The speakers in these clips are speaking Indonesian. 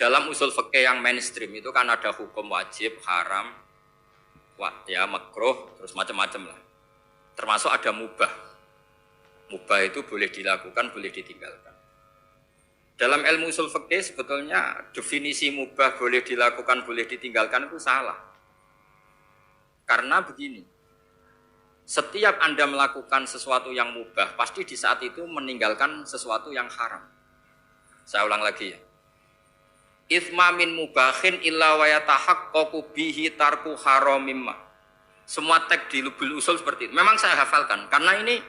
dalam usul fikih yang mainstream itu kan ada hukum wajib, haram, ya makruh, terus macam-macam lah. Termasuk ada mubah. Mubah itu boleh dilakukan, boleh ditinggalkan. Dalam ilmu usul fikih sebetulnya definisi mubah boleh dilakukan, boleh ditinggalkan itu salah. Karena begini, setiap Anda melakukan sesuatu yang mubah, pasti di saat itu meninggalkan sesuatu yang haram. Saya ulang lagi ya. Itsma min mubahin illa wa yatahaqqaqu bihi tarku haramimma. Semua teks di lubul usul seperti itu. Memang saya hafalkan karena ini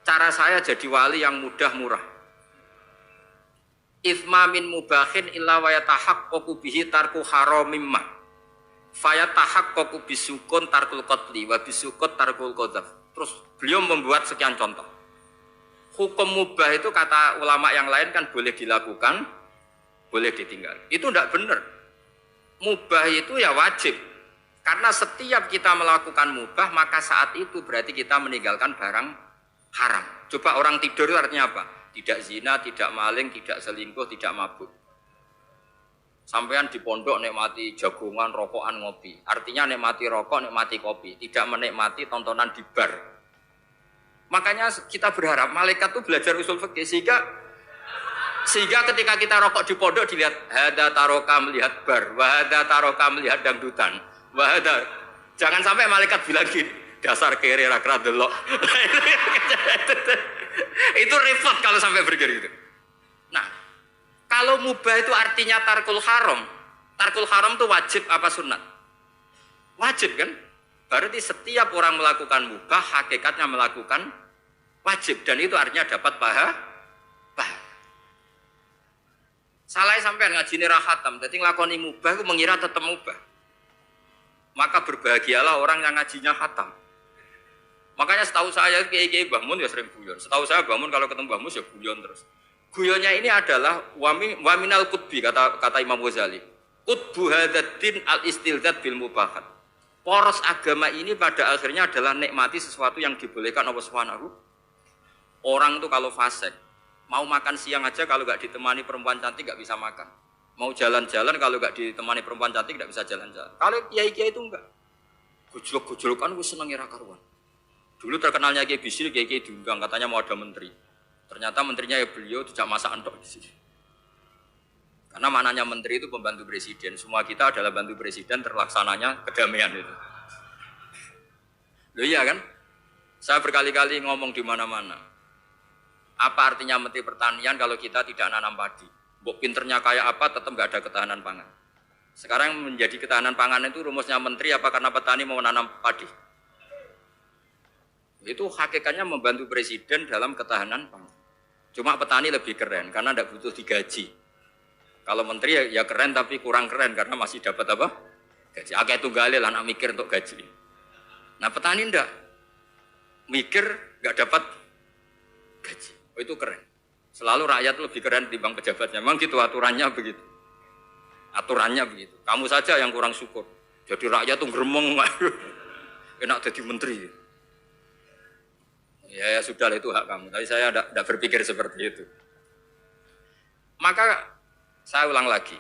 cara saya jadi wali yang mudah murah. Itsma min mubahin illa wa yatahaqqaqu bihi tarku haramimma. Fayatahaqqaqu bisukun tarkul qatli wa bisukut tarkul qadzaf. Terus beliau membuat sekian contoh. Hukum mubah itu kata ulama yang lain kan boleh dilakukan, boleh ditinggal. Itu tidak benar. Mubah itu ya wajib. Karena setiap kita melakukan mubah, maka saat itu berarti kita meninggalkan barang haram. Coba orang tidur itu artinya apa? Tidak zina, tidak maling, tidak selingkuh, tidak mabuk. Sampean di pondok nikmati jagungan, rokokan, ngopi. Artinya nikmati rokok, nikmati kopi. Tidak menikmati tontonan di bar. Makanya kita berharap malaikat itu belajar usul fikih sehingga ketika kita rokok di pondok dilihat hada taroka melihat bar, wahada taroka melihat dangdutan, wahada. Jangan sampai malaikat bilang gini, dasar kere rakra delok. Itu repot kalau sampai bergerak gitu. Nah, kalau mubah itu artinya tarkul haram. Tarkul haram itu wajib apa sunat? Wajib kan? Berarti setiap orang melakukan mubah, hakikatnya melakukan wajib. Dan itu artinya dapat pahala. Salah sampean ngaji rahatam. Jadi ngelakoni mubah itu mengira tetap mubah. Maka berbahagialah orang yang ngajinya khatam. Makanya setahu saya kiai-kiai Mbah Mun ya sering guyon. Setahu saya Mbah Mun kalau ketemu Mbah Mun ya guyon terus. Guyonnya ini adalah waminal qutbi kata Imam Ghazali. Qutbu hadzal al-istilzat bil mubahat. Poros agama ini pada akhirnya adalah nikmati sesuatu yang dibolehkan Allah Subhanahu. Orang itu kalau fasik, mau makan siang aja kalau nggak ditemani perempuan cantik nggak bisa makan. Mau jalan-jalan kalau nggak ditemani perempuan cantik nggak bisa jalan-jalan. Kalau kiai-kiai itu enggak. Gujluk-gujlukan gue seneng ira karuan. Dulu terkenalnya Kiai Bisri, Kiai diundang katanya mau ada menteri. Ternyata menterinya ya beliau tidak masak antok di sini. Karena maknanya menteri itu pembantu presiden. Semua kita adalah bantu presiden terlaksananya kedamaian itu. Loh iya kan? Saya berkali-kali ngomong di mana-mana. Apa artinya menteri pertanian kalau kita tidak nanam padi? Mbok pinternya kayak apa tetap nggak ada ketahanan pangan. Sekarang menjadi ketahanan pangan itu rumusnya menteri apa karena petani mau nanam padi? Itu hakikatnya membantu presiden dalam ketahanan pangan. Cuma petani lebih keren karena tidak butuh digaji. Kalau menteri ya keren tapi kurang keren karena masih dapat apa? Gaji. Akeh tunggalil anak mikir untuk gaji. Nah petani ndak mikir nggak dapat gaji. Oh, itu keren. Selalu rakyat lebih keren dibanding pejabatnya. Memang gitu aturannya begitu. Aturannya begitu. Kamu saja yang kurang syukur. Jadi rakyat tuh gremeng, enak jadi menteri. Ya sudah itu hak kamu. Tapi saya tidak berpikir seperti itu. Maka saya ulang lagi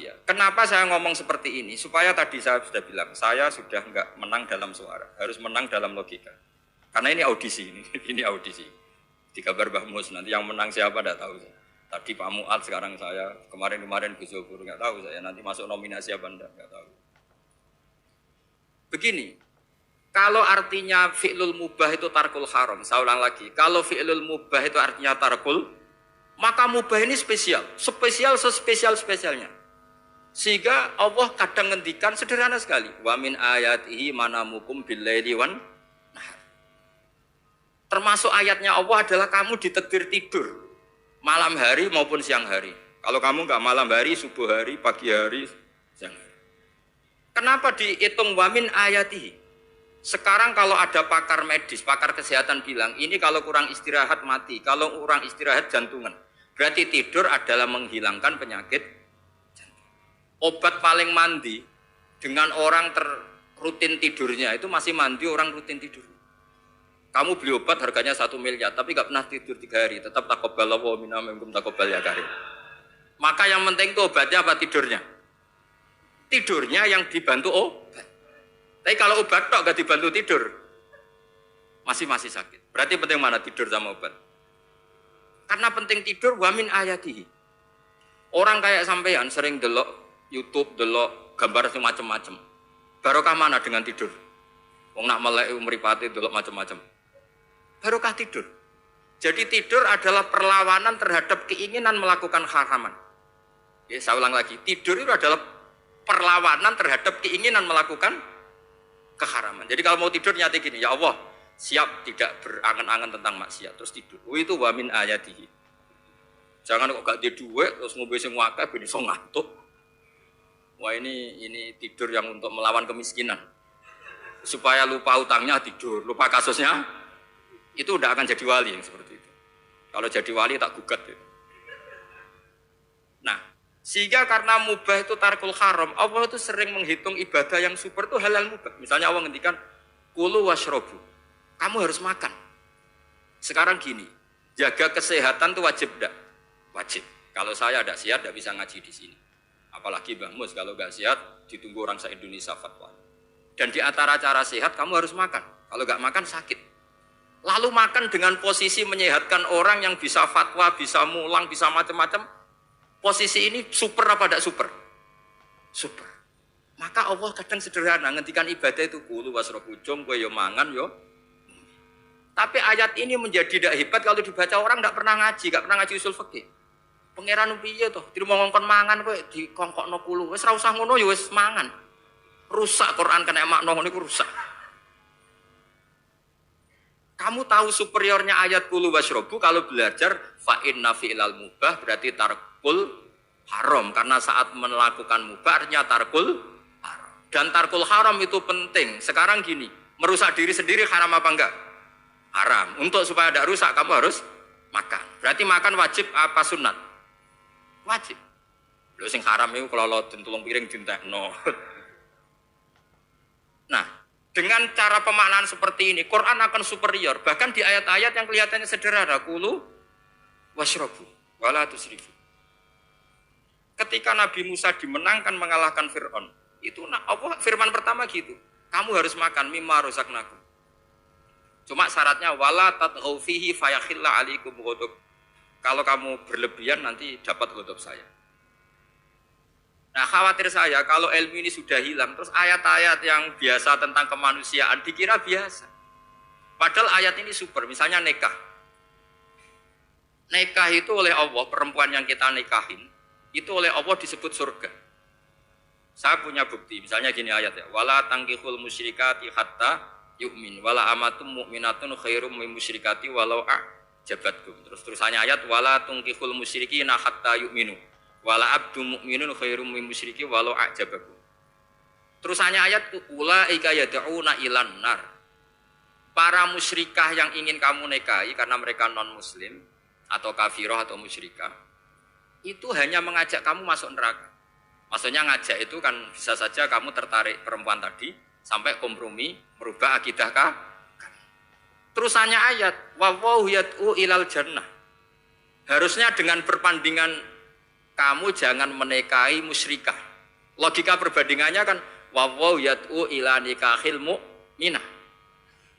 ya. Kenapa saya ngomong seperti ini? Supaya tadi saya sudah bilang, saya sudah enggak menang dalam suara, harus menang dalam logika. Karena ini audisi, ini audisi. Di kabar Mbah Mus nanti yang menang siapa tidak tahu. Tadi Pak Mu'ad, sekarang saya, kemarin Gus Zofur nggak tahu saya. Nanti masuk nominasi apa nggak tahu. Begini. Kalau artinya fi'lul mubah itu tarkul haram, saya ulang lagi. Kalau fi'lul mubah itu artinya tarkul, maka mubah ini spesial sespesialnya. Sehingga Allah kadang ngendikan sederhana sekali. Wa min ayatihi manamukum billaili wan nahar. Termasuk ayatnya Allah adalah kamu ditakdir tidur malam hari maupun siang hari. Kalau kamu enggak malam hari, subuh hari, pagi hari, siang hari. Kenapa dihitung wa min ayatihi? Sekarang kalau ada pakar medis, pakar kesehatan bilang, ini kalau kurang istirahat mati, kalau kurang istirahat jantungan. Berarti tidur adalah menghilangkan penyakit jantung. Obat paling mandi dengan orang rutin tidurnya, itu masih mandi orang rutin tidur. Kamu beli obat harganya 1 miliar, tapi gak pernah tidur 3 hari, tetap takobal Allah minna minkum takobal ya karim. Maka yang penting itu obatnya apa tidurnya? Tidurnya yang dibantu obat. Tapi kalau obat tok gak dibantu tidur, masih sakit. Berarti penting mana tidur sama obat? Karena penting tidur wamin ayatihi. Orang kayak sampean sering delok YouTube, delok gambar macam-macam. Barokah mana dengan tidur? Wong nak melek mripate delok macam-macam. Barokah tidur. Jadi tidur adalah perlawanan terhadap keinginan melakukan haraman. Ya, saya ulang lagi, tidur itu adalah perlawanan terhadap keinginan melakukan keharaman. Jadi kalau mau tidur nyati gini, ya Allah, siap tidak berangan-angan tentang maksiat, terus tidur. Itu wa min ayatihi. Jangan kok gak di duit terus ngombe sing akeh ben iso ngantuk. Wah ini tidur yang untuk melawan kemiskinan. Supaya lupa utangnya tidur, lupa kasusnya, itu udah akan jadi wali yang seperti itu. Kalau jadi wali tak gugat itu. Nah, sehingga karena mubah itu tarkul haram, Allah itu sering menghitung ibadah yang super itu halal mubah. Misalnya Allah ngendikan kulu washrobu, kamu harus makan. Sekarang gini, jaga kesehatan itu wajib enggak? Wajib. Kalau saya tidak sehat tidak bisa ngaji di sini. Apalagi Mbah Mus kalau nggak sehat ditunggu orang se-Indonesia fatwa. Dan di antara cara sehat kamu harus makan. Kalau nggak makan sakit. Lalu makan dengan posisi menyehatkan orang yang bisa fatwa, bisa mulang, bisa macam-macam. Posisi ini super apa tidak super? Super. Maka Allah kadang sederhana, ngendikan ibadah itu kulu wasrobu jom, kowe yo mangan yo. Tapi ayat ini menjadi tidak hebat kalau dibaca orang tidak pernah ngaji, nggak pernah ngaji usul fikih. Pangeran piye toh? Dirimo ngongkon mangan kowe dikongkokno kulu. Wis ra usah ngono ya wis mangan. Rusak Quran kena makna ngono iku rusak. Kamu tahu superiornya ayat kulu wasrobu kalau belajar fa inna fi'lal mubah berarti tarkul haram karena saat melakukan mubah artinya tarkul haram. Dan tarkul haram itu penting. Sekarang gini, merusak diri sendiri haram apa enggak? Haram. Untuk supaya tidak rusak kamu harus makan. Berarti makan wajib apa sunat? Wajib. Lho sing haram itu kalau tulung piring dintekno. Nah, dengan cara pemaknaan seperti ini, Quran akan superior. Bahkan di ayat-ayat yang kelihatannya sederhana, kulu washrobu, wala tusrifu. Ketika Nabi Musa dimenangkan mengalahkan Fir'aun, itu Allah firman pertama gitu, kamu harus makan mimma rozaqnakum. Cuma syaratnya wala tatghaw fihi fayakhilla alaikum ghadab. Kalau kamu berlebihan nanti dapat ghadab saya. Nah, khawatir saya kalau ilmu ini sudah hilang, terus ayat-ayat yang biasa tentang kemanusiaan dikira biasa. Padahal ayat ini super, misalnya nikah. Nikah itu oleh Allah, perempuan yang kita nikahin, itu oleh Allah disebut surga. Saya punya bukti, misalnya gini ayat ya, wala tangkihul musyrikati hatta yu'min, wala amatum mu'minatun khairum min musyrikati walau a'jabatkum. Terusannya ayat, wala tangkihul musyrikina hatta yu'minu. Wala abdu mu'minun khairum min musyriki walau a'jabakum. Terusannya ayat ulaika yad'una ilan nar. Para musyrikah yang ingin kamu nikahi karena mereka non muslim atau kafirah atau musyrikah itu hanya mengajak kamu masuk neraka. Maksudnya ngajak itu kan bisa saja kamu tertarik perempuan tadi sampai kompromi merubah akidah kah? Terusannya ayat wa yad'u ilal jannah. Harusnya dengan perbandingan kamu jangan menikahi musyrikah. Logika perbandingannya kan wawaw yad'u ila nikahil mu'minah.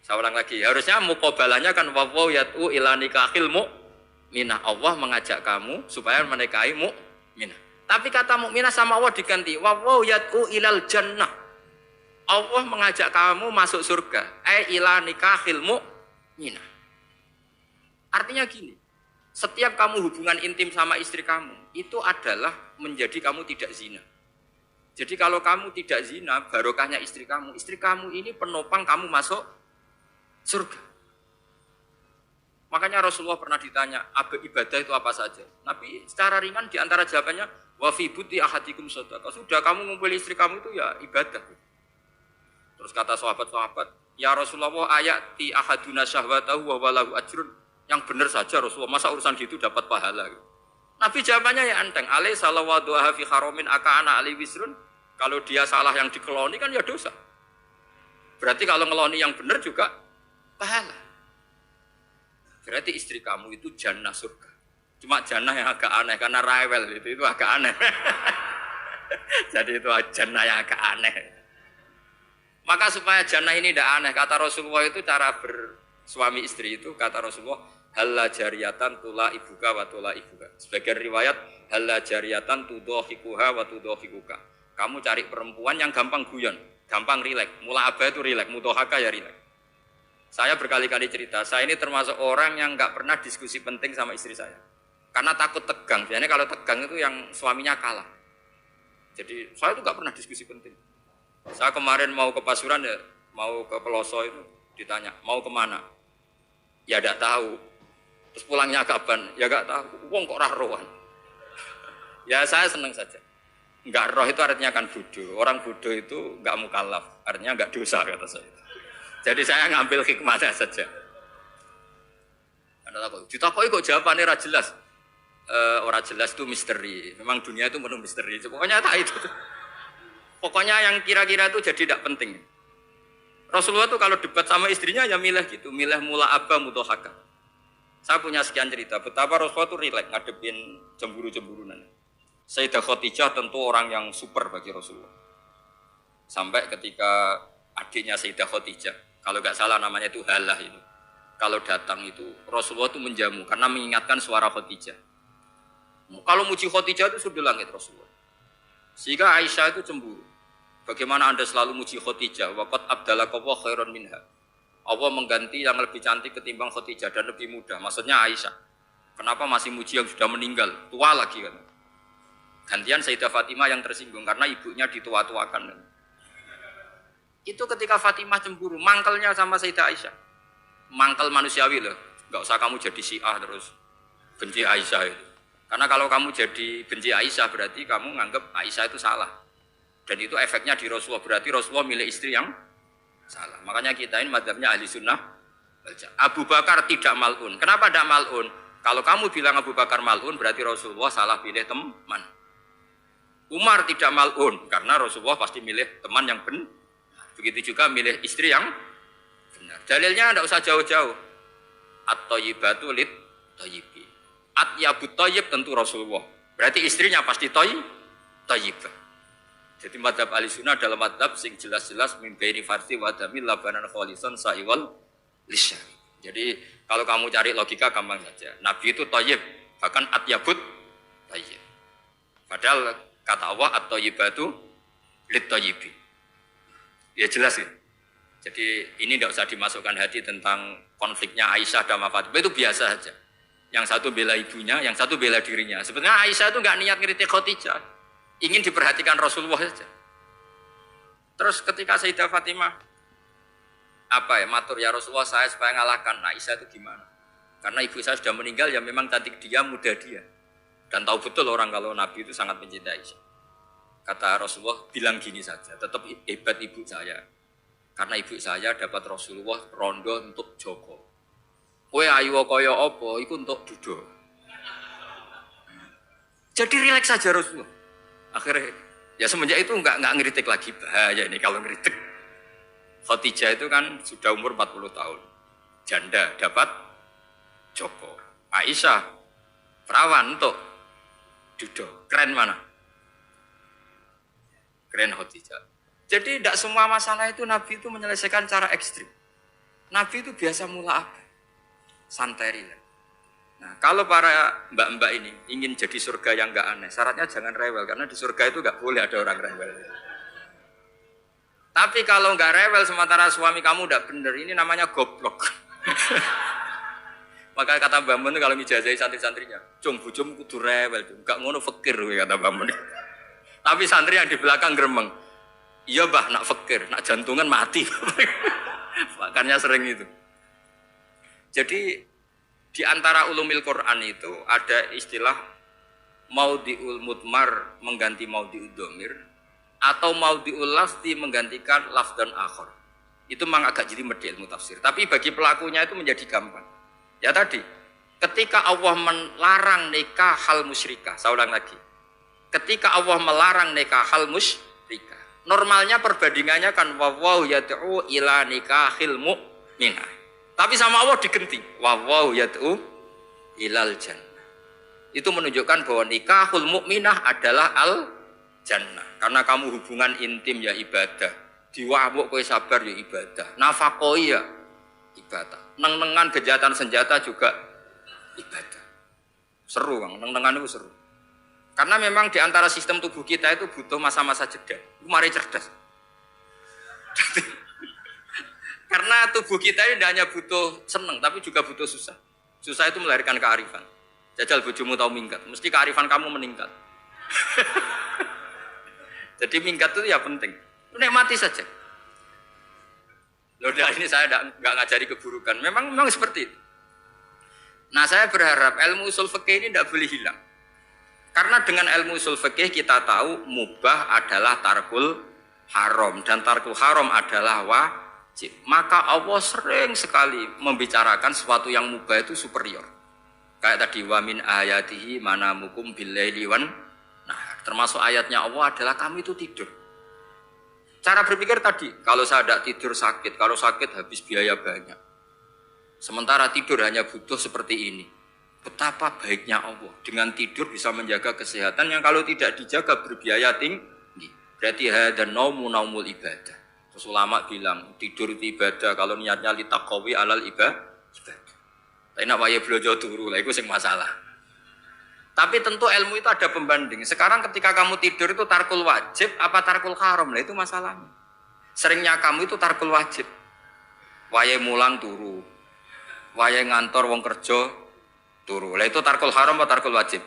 Saya ulang lagi, harusnya muqabalahnya kan wawaw yad'u ila nikahil mu'minah. Allah mengajak kamu supaya menikahi mu'minah. Tapi kata mu'minah sama Allah diganti wawaw yad'u ilal jannah. Allah mengajak kamu masuk surga. Ila nikahil mu'minah. Artinya gini, setiap kamu hubungan intim sama istri kamu, itu adalah menjadi kamu tidak zina. Jadi kalau kamu tidak zina, barokahnya istri kamu ini penopang kamu masuk surga. Makanya Rasulullah pernah ditanya, ibadah itu apa saja? Nabi secara ringan diantara jawabannya, wa fi buti ahadikum shadaqah. Sudah kamu ngumpul istri kamu itu ya ibadah. Terus kata sahabat-sahabat, ya Rasulullah ayati ahaduna syahwatahu wa walahu ajrun. Yang benar saja Rasulullah, masa urusan gitu dapat pahala. Nabi jawabannya ya enteng, alai salawaduha fi haramin aka'ana alai wisrun. Kalau dia salah yang dikeloni kan ya dosa. Berarti kalau ngeloni yang benar juga pahala. Berarti istri kamu itu jannah surga. Cuma jannah yang agak aneh karena rewel itu agak aneh. Jadi itu jannah yang agak aneh. Maka supaya jannah ini tidak aneh, kata Rasulullah itu cara bersuami istri itu, kata Rasulullah, halla jariyatan tula ibuka wa tula ibuka. Sebagian riwayat, halla jariyatan tudhohikuha wa tudhohikuka. Kamu cari perempuan yang gampang guyon, gampang rileks. Mula abah itu rileks, mutohaka ya rileks. Saya berkali-kali cerita, saya ini termasuk orang yang nggak pernah diskusi penting sama istri saya. Karena takut tegang, biasanya kalau tegang itu yang suaminya kalah. Jadi saya itu nggak pernah diskusi penting. Saya kemarin mau ke Pasuruan ya, mau ke Peloso itu ditanya, mau kemana? Ya tidak tahu. Terus pulangnya kapan? Ya nggak tahu. Wong kok rohan. Ya saya senang saja. Nggak roh itu artinya kan bodoh. Orang bodoh itu nggak mukallaf, artinya nggak dosa kata saya. Jadi saya ngambil hikmahnya saja. Anda tahu? Ditakoi kok jawabannya ora jelas. Ora jelas itu misteri. Memang dunia itu penuh misteri. Pokoknya tak itu. Pokoknya yang kira-kira itu jadi tidak penting. Rasulullah itu kalau debat sama istrinya ya milih gitu, milih mula abba mutohaka. Saya punya sekian cerita betapa Rasulullah itu rileks ngadepin cemburu-cemburunan. Sayyidah Khadijah tentu orang yang super bagi Rasulullah. Sampai ketika adiknya Sayyidah Khadijah, kalau nggak salah namanya itu Halah itu, kalau datang itu Rasulullah itu menjamu karena mengingatkan suara Khadijah. Kalau muji Khadijah itu sudah langit Rasulullah. Sehingga Aisyah itu cemburu. Bagaimana Anda selalu muji Khadijah? Waqad abdalakallahu khairan minha. Allah mengganti yang lebih cantik ketimbang Khadijah dan lebih muda. Maksudnya Aisyah. Kenapa masih muji yang sudah meninggal? Tua lagi kan. Gantian Sayyidah Fatimah yang tersinggung karena ibunya ditua-tuakan. Itu ketika Fatimah cemburu, mangkelnya sama Sayyidah Aisyah. Mangkel manusiawi loh. Enggak usah kamu jadi Syiah terus benci Aisyah itu. Karena kalau kamu jadi benci Aisyah berarti kamu nganggap Aisyah itu salah. Dan itu efeknya di Rasulullah. Berarti Rasulullah milih istri yang salah. Makanya kita ini madzhabnya ahli sunnah. Abu Bakar tidak mal'un. Kenapa tidak mal'un? Kalau kamu bilang Abu Bakar mal'un berarti Rasulullah salah pilih teman. Umar tidak mal'un. Karena Rasulullah pasti milih teman yang benar. Begitu juga milih istri yang benar. Dalilnya tidak usah jauh-jauh. At-thayyibatu lit-thayyibi. Atyabut thayyib tentu Rasulullah. Berarti istrinya pasti thayyibah. Jadi madzhab ahli sunnah adalah madzhab sing jelas-jelas min baini farsi wa damil labanan khalisan sa'iwal lisyari. Jadi kalau kamu cari logika gampang saja. Nabi itu thayyib, bahkan atyabut thayyib. Padahal kata Allah at-thayyibatu lit-thayyibi. Ya jelas ya. Jadi ini tidak usah dimasukkan hati tentang konfliknya Aisyah dan Fatimah, itu biasa saja. Yang satu bela ibunya, yang satu bela dirinya. Sebenarnya Aisyah itu nggak niat ngeritik Khadijah, ingin diperhatikan Rasulullah saja. Terus ketika Sayyidah Fatimah, matur ya Rasulullah saya supaya ngalahkan Aisyah itu gimana? Karena ibu saya sudah meninggal, ya memang cantik dia, muda dia. Dan tahu betul orang kalau Nabi itu sangat mencintai Aisyah. Kata Rasulullah, bilang gini saja, tetap hebat ibu saya. Karena ibu saya dapat Rasulullah rondo untuk Joko. Kowe ayu kaya apa iku untuk duduk. Jadi rileks saja Rasulullah. Akhirnya ya semenjak itu enggak ngeritik lagi, bahaya ini kalau ngeritik. Khadijah itu kan sudah umur 40 tahun. Janda dapat Joko. Aisyah perawan untuk duduk. Keren mana? Keren Khadijah. Jadi tidak semua masalah itu Nabi itu menyelesaikan cara ekstrim. Nabi itu biasa mula apa? Santai rileks. Nah, kalau para mbak-mbak ini ingin jadi surga yang enggak aneh, syaratnya jangan rewel karena di surga itu enggak boleh ada orang rewel. Tapi kalau enggak rewel sementara suami kamu udah bener, ini namanya goblok. Maka kata Mbak Mun kalau ngijazahi santri-santrinya, "Cung bojom kudu rewel, enggak ngono fakir," kata Mbak Mun. Tapi santri yang di belakang gremeng, "Iya, Mbah, nak fakir, nak jantungan mati." Makanya sering itu. Jadi di antara ulumil Quran itu ada istilah maudhi'ul mudmar mengganti maudhi'ud dhamir atau maudhi'ul lafzi menggantikan lafdan akhar. Itu memang agak jadi medel ilmu tafsir. Tapi bagi pelakunya itu menjadi gampang. Ya tadi, ketika Allah melarang nikah hal musyrikah, saya ulang lagi. Ketika Allah melarang nikah hal musyrikah, normalnya perbandingannya kan wallahu yad'u ila nikahil mu'minah. Tapi sama Allah diganti. Wallahu yad'u ilal jannah. Itu menunjukkan bahwa nikahul mukminah adalah al jannah. Karena kamu hubungan intim ya ibadah. Diwamuk kowe sabar ya ibadah. Nafakoi ya ibadah. Neng-nengan kejahatan senjata juga ibadah. Seru Kang, neng-nengan itu seru. Karena memang di antara sistem tubuh kita itu butuh masa-masa jeda. Mari cerdas. Karena tubuh kita ini tidak hanya butuh seneng, tapi juga butuh susah. Susah itu melahirkan kearifan. Jajal bojomu tahu minggat, mesti kearifan kamu meningkat. Jadi minggat itu ya penting. Nikmati saja. Loh, ini saya nggak ngajari keburukan. Memang seperti itu. Nah, saya berharap ilmu usul fikih ini tidak boleh hilang. Karena dengan ilmu usul fikih kita tahu mubah adalah tarkul haram dan tarkul haram adalah wajib. Maka Allah sering sekali membicarakan sesuatu yang mubah itu superior. Kayak tadi wa min ayatihi manamukum billaili wan nahar. Termasuk ayatnya Allah adalah kamu itu tidur. Cara berpikir tadi, kalau saya tidak tidur sakit, kalau sakit habis biaya banyak. Sementara tidur hanya butuh seperti ini. Betapa baiknya Allah dengan tidur bisa menjaga kesehatan yang kalau tidak dijaga berbiaya tinggi. Berarti hadan naumul ibadah. Terus ulama bilang tidur itu ibadah kalau niatnya litaqawi alal ibadah. Tapi nak wae blojo turu lah itu sing masalah. Tapi tentu ilmu itu ada pembanding. Sekarang ketika kamu tidur itu tarkul wajib apa tarkul haram? Lah itu masalahnya. Seringnya kamu itu tarkul wajib. Wae mulang turu. Wae ngantor wong kerja turu. Lah itu tarkul haram atau tarkul wajib?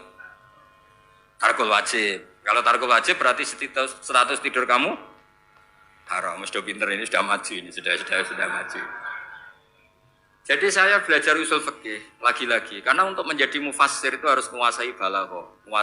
Tarkul wajib. Kalau tarkul wajib berarti status tidur kamu haram. Sudah pinter ini, sudah maju ini, sudah maju. Jadi saya belajar usul fikih lagi-lagi karena untuk menjadi mufassir itu harus menguasai balaghah.